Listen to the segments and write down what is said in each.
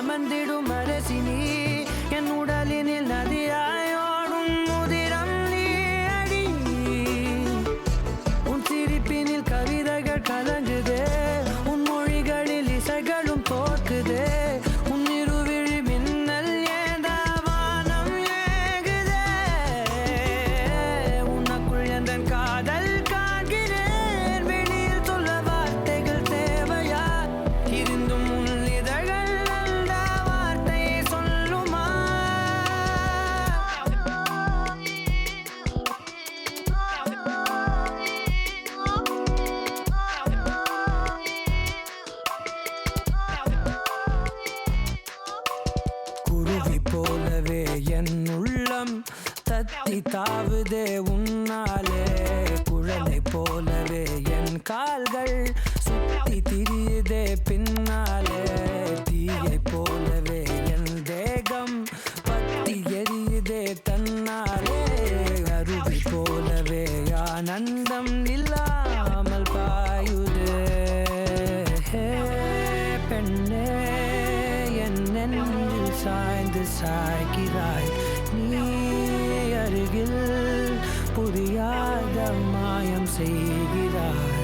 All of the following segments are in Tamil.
அமர்ந்திடும் அரசினி என் உடலினில் நதியாயோடும் முதிரம் நீ அடி உன் சிரிப்பினில் கவிதைகள் கலங்குதே உன் மொழிகளில் இசைகளும் தோற்குதே உன் இருவிழி மின்னல் ஏந்த வானம் ஏகுதே உனக்குள் என்ற காதல் காண்கிறேன் வெளியில் சொல்ல வார்த்தைகள் தேவையா இருந்தும் உன் இதழ்கள் அந்த வார்த்தையை சொல்லுமா குருவி போலவே என் உள்ளம் தத்தி தாவுதே உன்னாலே குழந்தை போலவே என் கால்கள் சுத்தி திரியுதே பின்னாலே தீயை போலவே என் தேகம் பத்தி எரியுதே தன்னாலே அருவி போலவே ஆனந்தம் இல்லாமல் பாயுதே பெண்ணே என் நெஞ்சில் சாய்ந்து சாய்கிறாய் நீ அருகில் புரியாத மாயம் செய்கிறாய்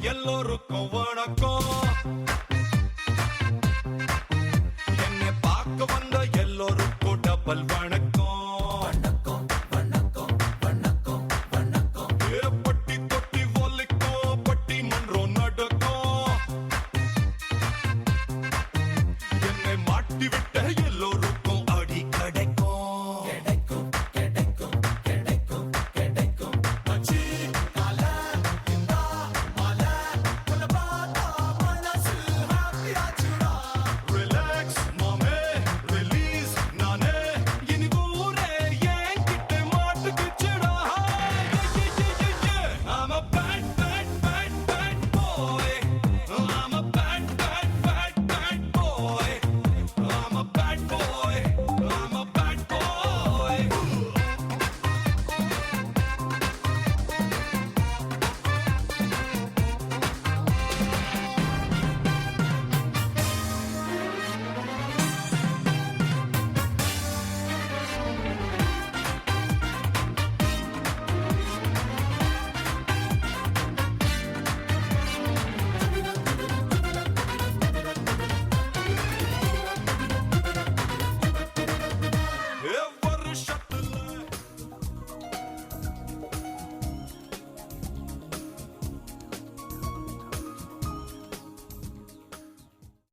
எல்லோருக்கும் வணக்கம் என்னை பார்க்க வந்த எல்லோருக்கும் டபுள்